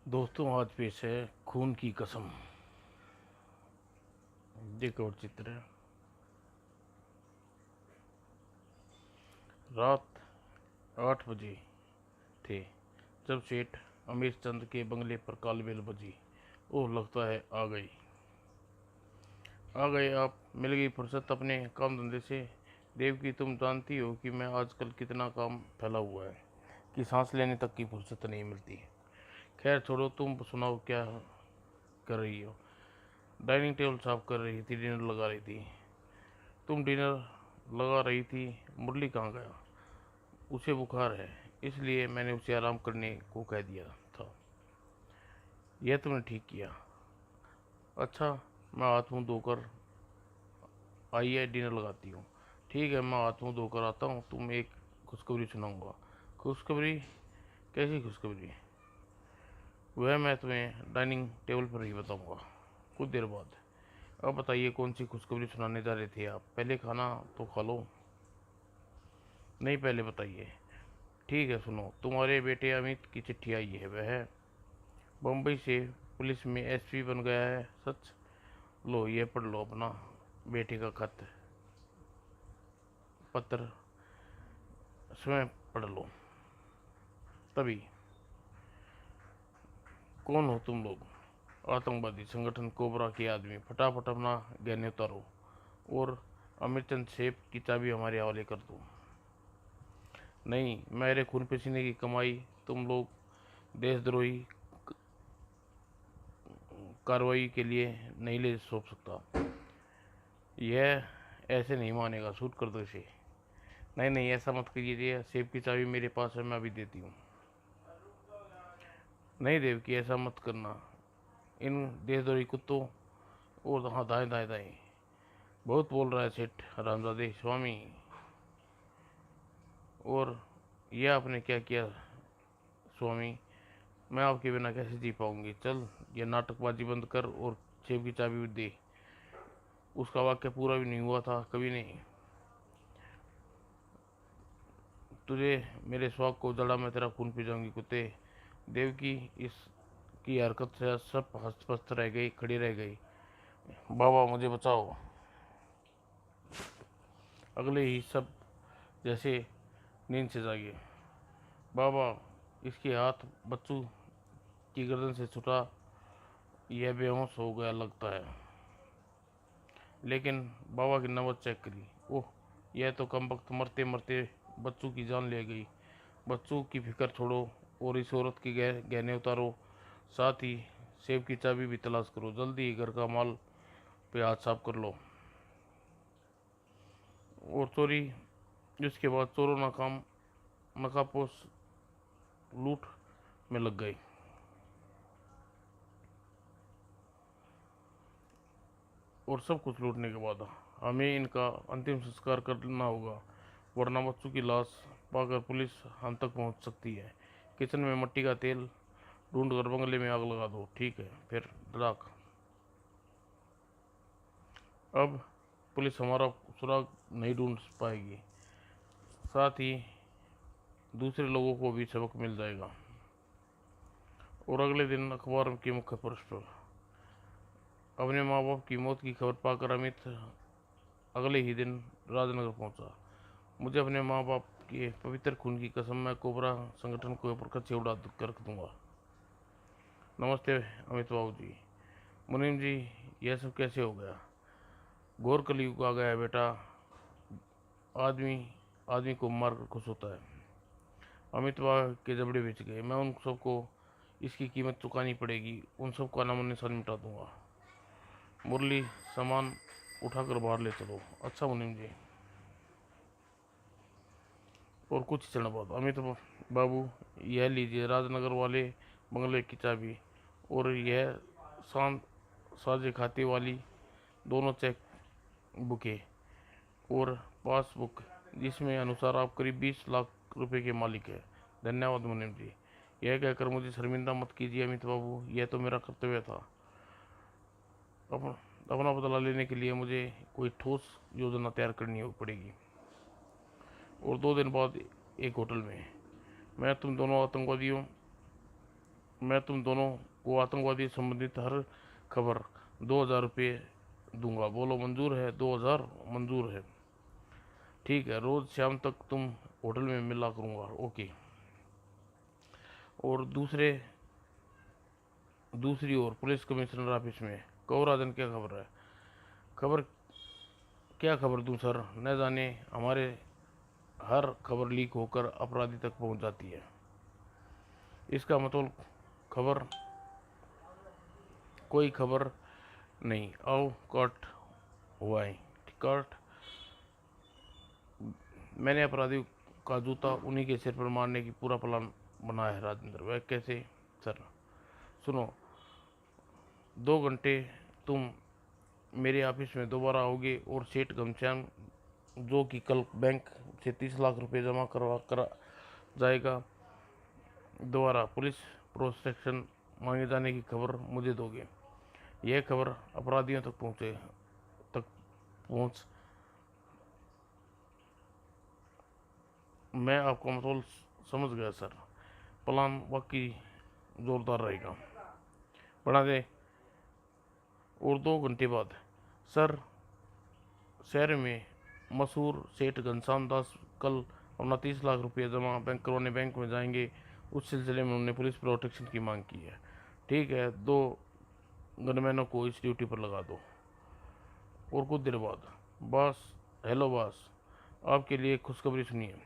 दोस्तों, आज पेश है खून की कसम। देखो और चित्र है। रात 8 बजे थे जब सेठ अमीर चंद के बंगले पर कालबेल बजी। ओह, लगता है आ गए आप। मिल गई फुर्सत अपने काम धंधे से। देव की तुम जानती हो कि मैं आजकल कितना काम फैला हुआ है कि सांस लेने तक की फुर्सत नहीं मिलती। खैर छोड़ो, तुम सुनाओ क्या कर रही हो। डाइनिंग टेबल साफ कर रही थी, डिनर लगा रही थी। तुम डिनर लगा रही थी। मुरली कहाँ गया? उसे बुखार है, इसलिए मैंने उसे आराम करने को कह दिया था। यह तुमने ठीक किया। अच्छा, मैं हाथ मुंह धोकर आइए, डिनर लगाती हूँ। ठीक है, मैं हाथ मुंह धोकर आता हूँ। तुम एक खुशखबरी सुनाऊंगा। खुशखबरी? कैसी खुशखबरी? वह मैं तुम्हें डाइनिंग टेबल पर ही बताऊंगा, कुछ देर बाद। अब बताइए, कौन सी खुशखबरी सुनाने जा रहे थे आप? पहले खाना तो खा लो। नहीं, पहले बताइए। ठीक है, सुनो। तुम्हारे बेटे अमित की चिट्ठी आई है। वह बम्बई से पुलिस में एसपी बन गया है। सच? लो, ये पढ़ लो अपना बेटे का खत पत्र, स्वयं पढ़ लो। तभी, कौन हो तुम लोग? आतंकवादी संगठन कोबरा के आदमी। फटाफट अपना गहने उतारो और अमरचंद सेठ की चाबी हमारे हवाले कर दो। नहीं, मेरे खून पसीने की कमाई तुम लोग देशद्रोही कार्रवाई के लिए नहीं ले सौंप सकता। यह ऐसे नहीं मानेगा। शूट कर दो इसे। नहीं नहीं, ऐसा मत कीजिए। सेब की चाबी मेरे पास है, मैं अभी देती हूँ। नहीं देवकी, ऐसा मत करना। इन देशद्रोही कुत्तों। और हाँ, दाएं दाएं दाएं। बहुत बोल रहा है सेठ हरामजादे स्वामी। और यह आपने क्या किया स्वामी? मैं आपके बिना कैसे जी पाऊंगी? चल, ये नाटकबाजी बंद कर और सेब की चाबी भी दे। उसका वाक्य पूरा भी नहीं हुआ था कभी नहीं। तुझे मेरे शौक को जड़ा, मैं तेरा खून पी जाऊंगी कुत्ते। देवकी इसकी हरकत से सब हस्त पस्त रह गई, खड़ी रह गई। बाबा, मुझे बचाओ। अगले ही सब जैसे नींद से जागे। बाबा, इसके हाथ बच्चू की गर्दन से छुटा। यह बेहोश हो गया लगता है। लेकिन बाबा की नबज चेक करी। ओह, यह तो कमबख्त मरते मरते बच्चू की जान ले गई। बच्चों की फिक्र छोड़ो और इस औरत के गहने उतारो। साथ ही सेब की चाबी भी तलाश करो। जल्दी घर का माल पे हाथ साफ कर लो। और चोरी, इसके बाद चोरों नाकाम नकापोश लूट में लग गए। और सब कुछ लूटने के बाद हमें इनका अंतिम संस्कार करना होगा, वरना बच्चों की लाश पाकर पुलिस हम तक पहुंच सकती है। किचन में मिट्टी का तेल ढूंढ कर बंगले में आग लगा दो। ठीक है, फिर राख। अब पुलिस हमारा सुराग नहीं ढूंढ पाएगी। साथ ही दूसरे लोगों को भी सबक मिल जाएगा। और अगले दिन अखबार के मुख्य पृष्ठ पर अपने माँ बाप की मौत की खबर पाकर अमित अगले ही दिन राजनगर पहुंचा। मुझे अपने माँ बाप के पवित्र खून की कसम, मैं कोबरा संगठन को प्रकट उड़ा कर रख दूंगा। नमस्ते अमित बाबू जी। मुनीम जी, यह सब कैसे हो गया? घोर कलयुग आ गया है बेटा। आदमी आदमी को मारकर खुश होता है। अमित बाबा के जबड़े बेच गए। मैं उन सबको इसकी कीमत चुकानी पड़ेगी। उन सबका नामो निशान मिटा दूंगा। मुरली, सामान उठाकर बाहर ले चलो। अच्छा मुनीम जी। और कुछ क्षण बाद अमित बाबू, यह लीजिए राजनगर वाले बंगले की चाबी और यह शांत साझे खाते वाली दोनों चेक बुकें और पासबुक, जिसमें अनुसार आप करीब 20 लाख रुपए के मालिक हैं। धन्यवाद मुनीम जी। यह कहकर मुझे शर्मिंदा मत कीजिए अमित बाबू, यह तो मेरा कर्तव्य था। अपना बदला लेने के लिए मुझे कोई ठोस योजना तैयार करनी पड़ेगी। और 2 दिन बाद एक होटल में मैं तुम दोनों आतंकवादियों मैं तुम दोनों को आतंकवादी संबंधित हर खबर 2,000 रुपये दूंगा। बोलो मंजूर है? 2,000 मंजूर है। ठीक है, रोज़ शाम तक तुम होटल में मिला करूँगा। ओके। और दूसरी ओर पुलिस कमिश्नर ऑफिस में। कहो राजन, क्या खबर है? खबर? क्या खबर दूं सर? न जाने हमारे हर खबर लीक होकर अपराधी तक पहुंच जाती है। इसका मतलब खबर, कोई खबर नहीं। आओ, कट हुआ है। कट। मैंने अपराधी का जूता उन्हीं के सिर पर मारने की पूरा प्लान बनाया है राजेंद्र। वह कैसे? सर सुनो, 2 घंटे तुम मेरे ऑफिस में दोबारा आओगे और सेठ घनश्याम, जो कि कल बैंक से 30 लाख रुपए जमा करवा कर जाएगा, दोबारा पुलिस प्रोटेक्शन मांगे जाने की खबर मुझे दोगे। यह खबर अपराधियों तक पहुंच मैं आपका मतलब समझ गया सर। प्लान वाकई जोरदार रहेगा। बढ़ा दे। और 2 घंटे बाद सर, शहर में मशहूर सेठ घनश्याम दास कल अपना 30 लाख रुपये जमा बैंक करवाने बैंक में जाएंगे। उस सिलसिले में उन्होंने पुलिस प्रोटेक्शन की मांग की है। ठीक है, 2 गनमैनों को इस ड्यूटी पर लगा दो। और कुछ देर बाद, बॉस, हेलो बॉस, आपके लिए खुशखबरी सुनिए।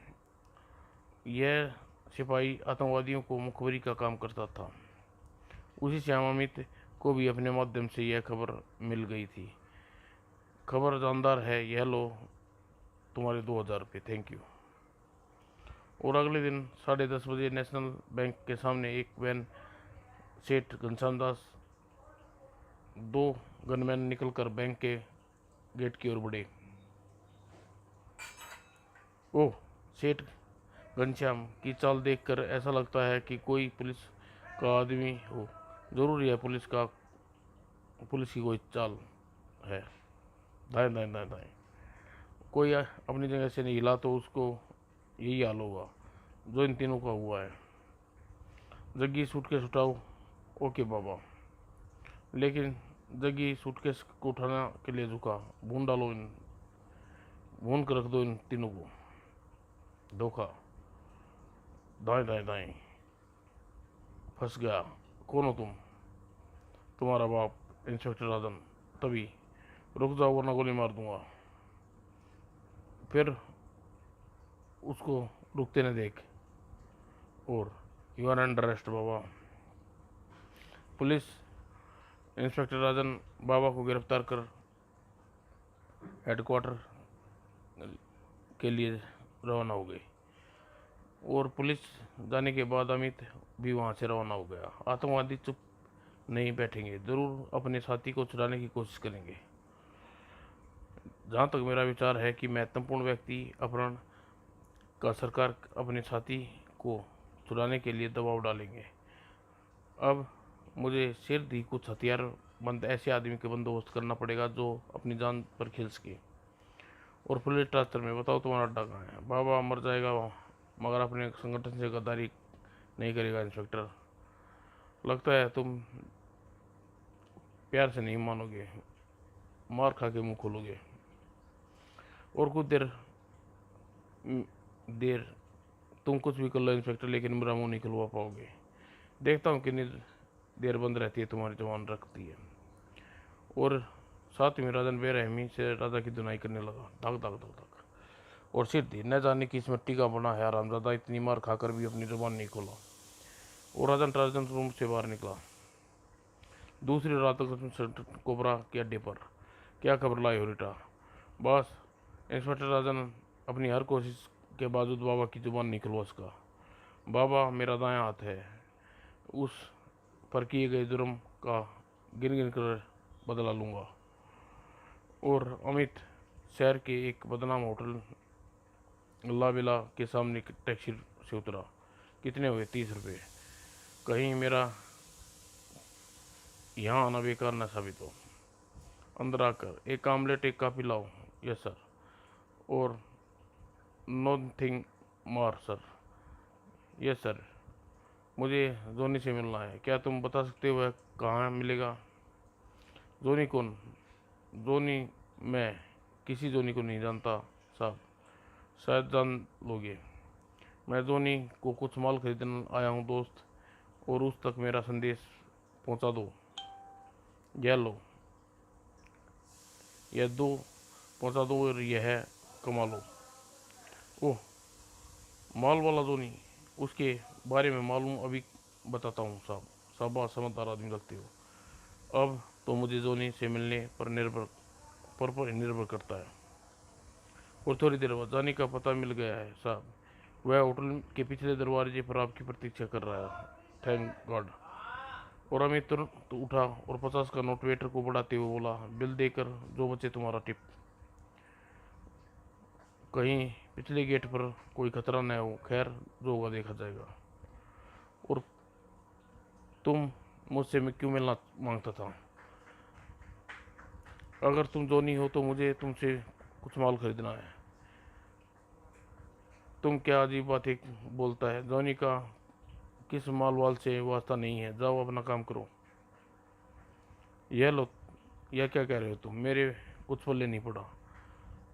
यह सिपाही आतंकवादियों को मुखबरी का काम करता था। उसी श्याम अमित को भी अपने माध्यम से यह खबर मिल गई थी। खबर जानदार है। यह लो तुम्हारे 2,000 रुपये। Thank you. और अगले दिन 10:30 बजे नेशनल बैंक के सामने एक वैन सेठ घनश्याम दास, 2 गनमैन निकलकर बैंक के गेट की ओर बढ़े। ओह, सेठ घनश्याम की चाल देखकर ऐसा लगता है कि कोई पुलिस का आदमी हो। जरूर यह पुलिस की कोई चाल है। दाएं दाएं दाएं दाएं। कोई अपनी जगह से नहीं हिला तो उसको यही हाल होगा जो इन तीनों का हुआ है। जग्गी सूटकेस उठाओ। ओके बाबा। लेकिन जग्गी सूटकेस को उठाने के लिए झुका। भून कर रख दो इन तीनों को। धोखा। दाएं दाएं दाएं। फंस गया। कौन हो तुम? तुम्हारा बाप, इंस्पेक्टर राजन। तभी, रुक जाओ वरना गोली मार दूंगा। फिर उसको रुकते न देख। और यू आर अंडर अरेस्ट बाबा। पुलिस इंस्पेक्टर राजन बाबा को गिरफ्तार कर हेडक्वार्टर के लिए रवाना हो गई। और पुलिस जाने के बाद अमित भी वहां से रवाना हो गया। आतंकवादी चुप नहीं बैठेंगे, जरूर अपने साथी को छुड़ाने की कोशिश करेंगे। जहाँ तक मेरा विचार है कि महत्वपूर्ण व्यक्ति अपहरण का सरकार अपने साथी को छुड़ाने के लिए दबाव डालेंगे। अब मुझे सिर्फ ही कुछ हथियार बंद ऐसे आदमी के बंदोबस्त करना पड़ेगा जो अपनी जान पर खेल सके। और पुलिस ट्रांसफर में बताओ तुम्हारा अड्डा कहाँ है? बाबा मर जाएगा मगर अपने संगठन से गद्दारी नहीं करेगा इंस्पेक्टर। लगता है तुम प्यार से नहीं मानोगे, मार खा के मुंह खोलोगे। और कुछ देर तुम कुछ भी कर लो इंस्पेक्टर, लेकिन मेरा मुंह नहीं खुलवा पाओगे। देखता हूँ कितनी देर बंद रहती है तुम्हारी जवान रखती है। और साथ में राजन बेरहमी से राजा की धुनाई करने लगा। धक धक धक धक। और सिर थी, न जाने किस मिट्टी का बना है आरामजादा, इतनी मार खाकर भी अपनी जुबान नहीं खोला। और राजन रूम से बाहर निकला। दूसरी रात कोबरा के अड्डे पर। क्या खबर लाई हो रिटा? बस, इंस्पेक्टर राजन अपनी हर कोशिश के बावजूद बाबा की जुबान नहीं खुलवा सका। बाबा मेरा दायां हाथ है, उस पर किए गए जुर्म का गिन गिन कर बदला लूँगा। और अमित शहर के एक बदनाम होटल लावेला के सामने टैक्सी से उतरा। कितने हुए? 30 रुपये। कहीं मेरा यहाँ आना बेकार न साबित हो। अंदर आकर एक आमलेट, एक काफ़ी लाओ। Yes sir. और nothing more sir. Yes sir. मुझे जोनी से मिलना है। क्या तुम बता सकते हो वह कहाँ मिलेगा? जोनी कौन? जोनी? मैं किसी जोनी को नहीं जानता साहब। शायद जान लोगे। मैं जोनी को कुछ माल खरीदने आया हूँ दोस्त, और उस तक मेरा संदेश पहुँचा दो। यह लो, यह दो, पहुँचा दो और यह कमा लो। ओह, माल वाला जोनी, उसके बारे में मालूम अभी बताता हूँ साहब। शाबाश, समझदार आदमी लगते हो। अब तो मुझे जोनी से मिलने पर निर्भर करता है। और थोड़ी देर बाद जानी का पता मिल गया है साहब। वह होटल के पिछले दरवाजे पर आपकी प्रतीक्षा कर रहा है। Thank God. और अमित तुरंत उठा और 50 का नोट वेटर को बढ़ाते हुए बोला, बिल देकर जो बचे तुम्हारा टिप। कहीं पिछले गेट पर कोई खतरा न हो। खैर, जो होगा देखा जाएगा। और तुम मुझसे क्यों मिलना मांगता था? अगर तुम जोनी हो तो मुझे तुमसे कुछ माल खरीदना है। तुम क्या अजीब बातें बोलता है? जोनी का किस माल वाल से वास्ता नहीं है। जाओ अपना काम करो। यह लो। यह क्या कह रहे हो तुम? मेरे कुछ पल्ले नहीं पड़ा।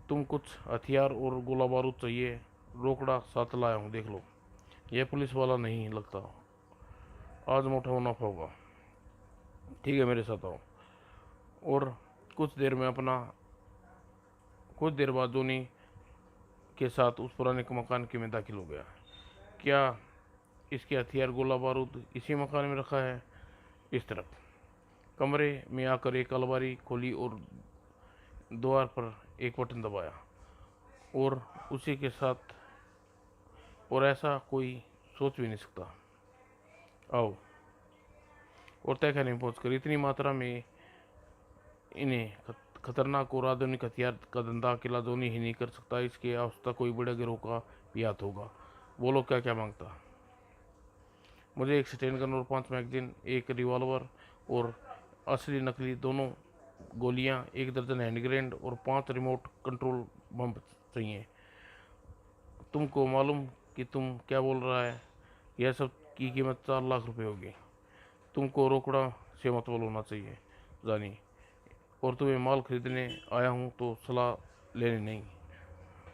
तुम कुछ हथियार और गोला बारूद चाहिए? रोकड़ा साथ लाया हूँ, देख लो। यह पुलिस वाला नहीं लगता। आज मोटा मुनाफा होगा। ठीक है, मेरे साथ आओ। और कुछ देर में अपना कुछ देर बाद जोनी के साथ उस पुराने मकान के में दाखिल हो गया। क्या इसके हथियार गोला बारूद इसी मकान में रखा है? इस तरफ कमरे में आकर एक अलमारी खोली और द्वार पर एक बटन दबाया, और उसी के साथ, और ऐसा कोई सोच भी नहीं सकता। आओ। और तहखाने में पहुंचकर इतनी मात्रा में इन्हें खतरनाक और आधुनिक हथियार का धंधा अकेला जोनी ही नहीं कर सकता। इसकी आवश्यकता कोई बड़े गिरोह का भी हाथ होगा। बोलो, क्या क्या मांगता? मुझे एक स्टेन गन और 5 मैगजीन, एक रिवॉल्वर और असली नकली दोनों गोलियां, 1 दर्जन हैंड ग्रेनेड और 5 रिमोट कंट्रोल बम चाहिए। तुमको मालूम कि तुम क्या बोल रहा है? यह सब की कीमत 4 लाख रुपए होगी। तुमको रोकड़ा से मतलब होना चाहिए जानी। और तुम्हें माल खरीदने आया हूँ तो सलाह लेने नहीं।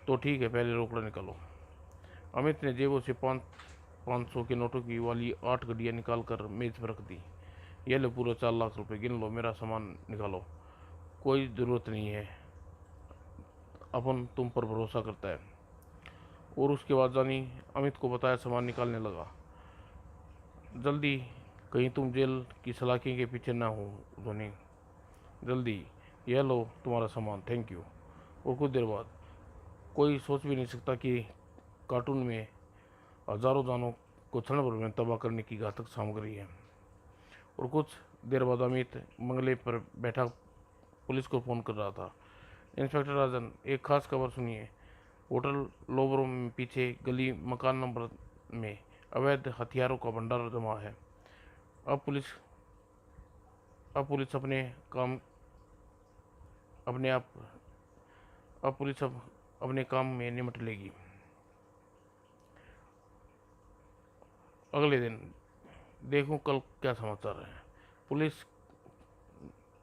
तो ठीक है, पहले रोकड़ा निकालो। अमित ने जेबों से 500 के नोटों की वाली 8 गड्डियाँ निकाल कर मेज पर रख दी। ये लो पूरा 4 लाख रुपए, गिन लो, मेरा सामान निकालो। कोई ज़रूरत नहीं है, अपन तुम पर भरोसा करता है। और उसके बाद जानी अमित को बताया सामान निकालने लगा। जल्दी, कहीं तुम जेल की सलाखी के पीछे ना हो धोनी। जल्दी। यह लो तुम्हारा सामान, थैंक यू। और कुछ देर बाद, कोई सोच भी नहीं सकता कि कार्टून में हजारों जानों को क्षण भर में तबाह करने की घातक सामग्री है। और कुछ देर बाद अमित बंगले पर बैठा पुलिस को फ़ोन कर रहा था। इंस्पेक्टर राजन, एक खास खबर सुनिए। होटल लोबरो में पीछे गली मकान नंबर में अवैध हथियारों का भंडार जमा है। अब पुलिस अब पुलिस अपने काम अपने आप अब पुलिस अब अपने काम में निमट लेगी। अगले दिन देखूं कल क्या समाचार है। पुलिस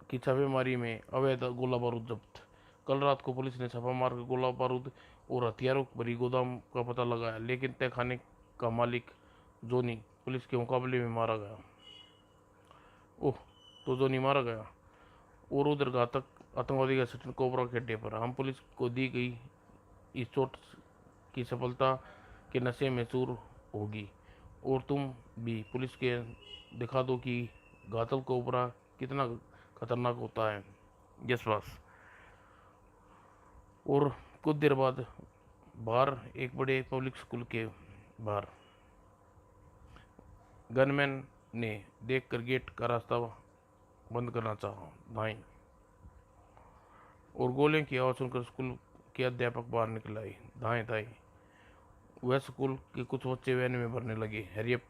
की छापेमारी में अवैध गोला बारूद जब्त। कल रात को पुलिस ने छापा मार गोला बारूद और हथियारों भरी गोदाम का पता लगाया, लेकिन तहखाने का मालिक जोनी पुलिस के मुकाबले में मारा गया। ओह, तो जोनी मारा गया। और उधर घातक आतंकवादी का सचिन कोबरा के अड्डे पर हम पुलिस को दी गई इस चोट की सफलता के नशे में चूर होगी। और तुम भी पुलिस के दिखा दो कि घातक कोबरा कितना खतरनाक होता है। Yes boss. और कुछ देर बाद बाहर, एक बड़े पब्लिक स्कूल के बाहर, गनमैन ने देखकर गेट का रास्ता बंद करना चाहा। दाएं। और गोलियों की आवाज़ सुनकर स्कूल के अध्यापक बाहर निकल आए। दाएं दाएं। वह स्कूल के कुछ बच्चे वैन में भरने लगे। हरियप।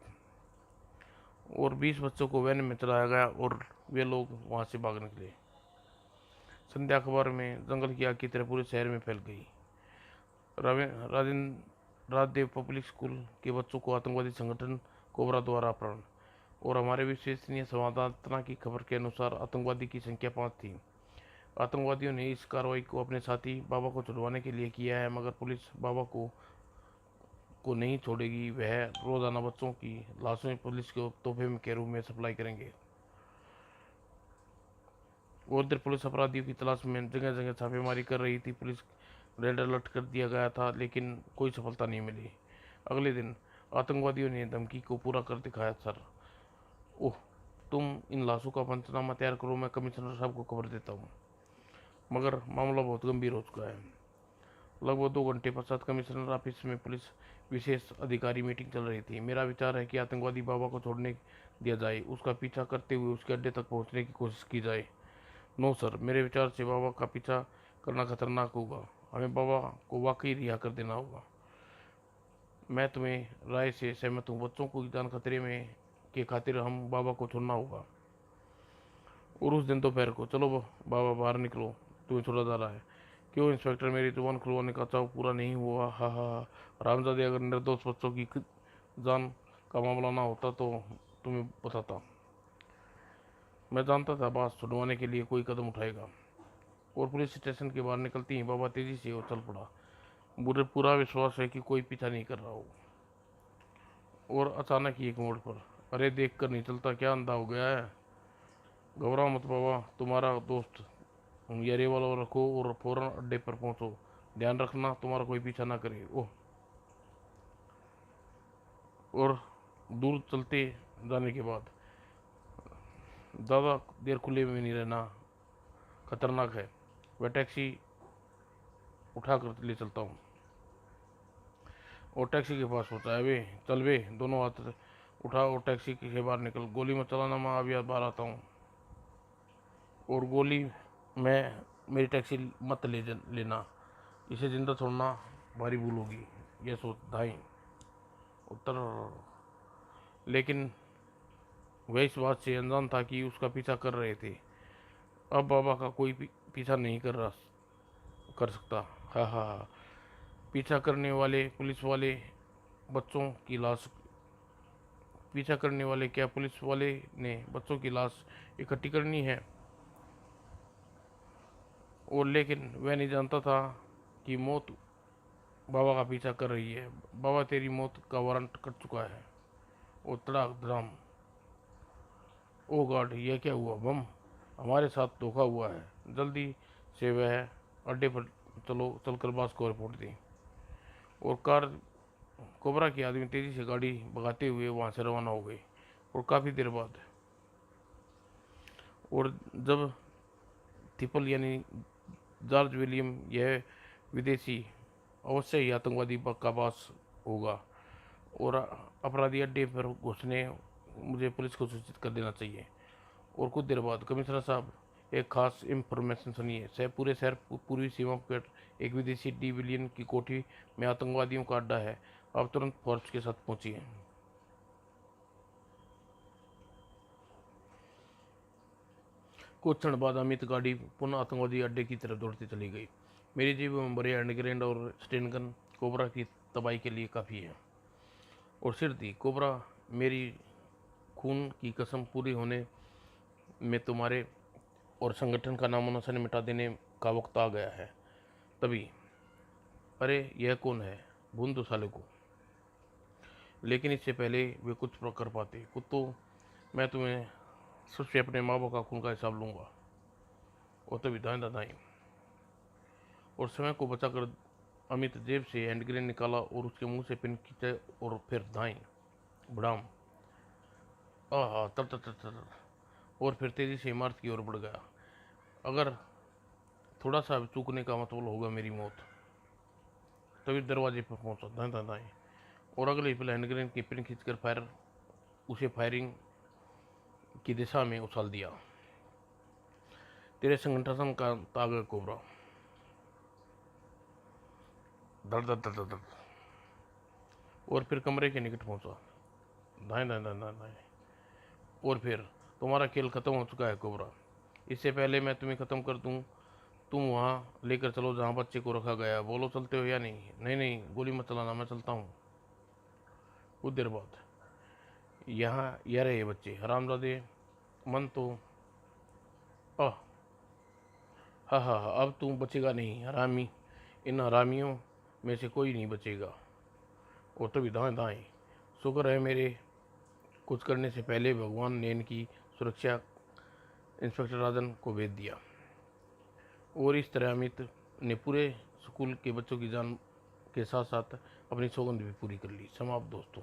और 20 बच्चों को वैन में चलाया गया और वे लोग वहां से भाग निकले। संध्या अखबार में जंगल की आग की तरह पूरे शहर में फैल गई। राजेंद्र राजदेव पब्लिक स्कूल के बच्चों को आतंकवादी संगठन कोबरा द्वारा अपहरण। और हमारे विश्वसनीय संवाददाता की खबर के अनुसार आतंकवादी की संख्या 5 थी। आतंकवादियों ने इस कार्रवाई को अपने साथी बाबा को छुड़वाने के लिए किया है, मगर पुलिस बाबा को नहीं छोड़ेगी। वह रोजाना बच्चों की लाशें पुलिस को तोहफे के रूप में सप्लाई करेंगे। और उधर पुलिस अपराधियों की तलाश में जगह जगह छापेमारी कर रही थी। पुलिस रेड अलर्ट कर दिया गया था, लेकिन कोई सफलता नहीं मिली। अगले दिन आतंकवादियों ने धमकी को पूरा कर दिखाया। सर, ओह, तुम इन लाशों का पंचनामा तैयार करो, मैं कमिश्नर साहब को खबर देता हूँ। मगर मामला बहुत गंभीर हो चुका है। लगभग 2 घंटे पश्चात कमिश्नर ऑफिस में पुलिस विशेष अधिकारी मीटिंग चल रही थी। मेरा विचार है कि आतंकवादी बाबा को छोड़ने दिया जाए, उसका पीछा करते हुए उसके अड्डे तक पहुंचने की कोशिश की जाए। नो सर, मेरे विचार से बाबा का पीछा करना खतरनाक होगा। हमें बाबा को वाकई रिहा कर देना होगा। मैं तुम्हें राय से सहमत हूँ। बच्चों को जान खतरे में के खातिर हम बाबा को छोड़ना होगा। और उस दिन दोपहर को, चलो बाबा बाहर निकलो, तुम्हें छोड़ा जा रहा है। क्यों इंस्पेक्टर, मेरी जुबान खुलवाने का चाव पूरा नहीं हुआ? हा हा, रामजादे, अगर निर्दोष बच्चों की जान का मामला ना होता तो तुम्हें बताता। मैं जानता था बात छुड़वाने के लिए कोई कदम उठाएगा। और पुलिस स्टेशन के बाहर निकलती ही बाबा तेजी से और चल पड़ा। मुझे पूरा विश्वास है कि कोई पीछा नहीं कर रहा हो। और अचानक ही एक मोड़ पर, अरे देख कर नहीं चलता क्या, अंधा हो गया है? घबराओ मत बाबा, तुम्हारा दोस्त ये रिवॉल्वर रखो और फौरन अड्डे पर पहुंचो। ध्यान रखना तुम्हारा कोई पीछा ना करे। ओह। और दूर चलते जाने के बाद, ज़्यादा देर खुले में नहीं रहना, खतरनाक है। वह टैक्सी उठा कर ले चलता हूँ। और टैक्सी के पास पहुंचा है। वे चल वे, दोनों हाथ उठा और टैक्सी के बाहर निकल। गोली मत चलाना, मैं अभी बाहर आता हूँ। और गोली मैं मेरी टैक्सी मत लेना, इसे जिंदा छोड़ना भारी भूल होगी, यह सोच धाई उत्तर। लेकिन वह इस बात से अनजान था कि उसका पीछा कर रहे थे। अब बाबा का कोई पीछा नहीं कर सकता। हा हा हा। पीछा करने वाले पुलिस वाले बच्चों की लाश पीछा करने वाले क्या पुलिस वाले ने बच्चों की लाश इकट्ठी करनी है? और लेकिन वह नहीं जानता था कि मौत बाबा का पीछा कर रही है। बाबा, तेरी मौत का वारंट कट चुका है। और तड़ाक धड़ाम। ओ गॉड, यह क्या हुआ? बम? हमारे साथ धोखा हुआ है। जल्दी से वह अड्डे पर चलकर बास को रिपोर्ट दी। और कार कोबरा के आदमी तेजी से गाड़ी भगाते हुए वहां से रवाना हो गए। और काफ़ी देर बाद, और जब थिपल यानी जॉर्ज विलियम, यह विदेशी अवश्य ही आतंकवादी का पास होगा और अपराधी अड्डे पर घुसने मुझे पुलिस को सूचित कर देना चाहिए। और कुछ देर बाद, कमिश्नर साहब, एक खास इंफॉर्मेशन सुनिए। पूरे शहर पूर्वी सीमा पर एक विदेशी डी विलियन की कोठी में आतंकवादियों का अड्डा है। आप तुरंत फोर्स के साथ पहुंचिए। कुछ क्षण बाद अमित गाड़ी पुनः आतंकवादी अड्डे की तरफ दौड़ती चली गई। मेरी जेब में बड़े हैंडग्रेनेड और स्टेनगन कोबरा की तबाही के लिए काफ़ी है। और सिर दी, कोबरा, मेरी खून की कसम पूरी होने में तुम्हारे और संगठन का नामो निशान मिटा देने का वक्त आ गया है। तभी, अरे यह कौन है? भून दो साले को। लेकिन इससे पहले वे कुछ कर पाते, कुत्तों, मैं तुम्हें सबसे अपने माँ बाप का खून का हिसाब लूंगा। और तभी दाएं दाएं। और समय को बचाकर अमित जेब से हैंडग्रेन निकाला और उसके मुंह से पिन खींचा और फिर दाएं बड़ाम। आहा, तर तर तर तर। और फिर तेजी से इमारत की ओर बढ़ गया। अगर थोड़ा सा चूकने का मतलब होगा मेरी मौत। तभी दरवाजे पर पहुंचा, दाएं दाएं दाएं। और अगले ही हैंडग्रेन की पिन खींचकर उसे फायरिंग की दिशा में उछाल दिया। तेरे संगठन का तागा कोबरा। धड़ धड़ धड़ धड़। और फिर कमरे के निकट पहुंचा, दाएं दाएं दाएं दाएं दाएं। और फिर, तुम्हारा खेल खत्म हो चुका है कोबरा। इससे पहले मैं तुम्हें खत्म कर दूं, तुम वहाँ लेकर चलो जहाँ बच्चे को रखा गया। बोलो, चलते हो या नहीं? नहीं नहीं, गोली मत चलाना, मैं चलता हूँ। कुछ देर बाद, यहाँ यह रहे बच्चे हरामजादे। मन तो आह हा हा हा, अब तू बचेगा नहीं हरामी, इन हरामियों में से कोई नहीं बचेगा। वो तो भी दाएं दाएं। शुक्र है मेरे कुछ करने से पहले भगवान ने इनकी सुरक्षा इंस्पेक्टर राजन को भेज दिया। और इस तरह अमित ने पूरे स्कूल के बच्चों की जान के साथ साथ अपनी सौगंध भी पूरी कर ली। समाप्त दोस्तों।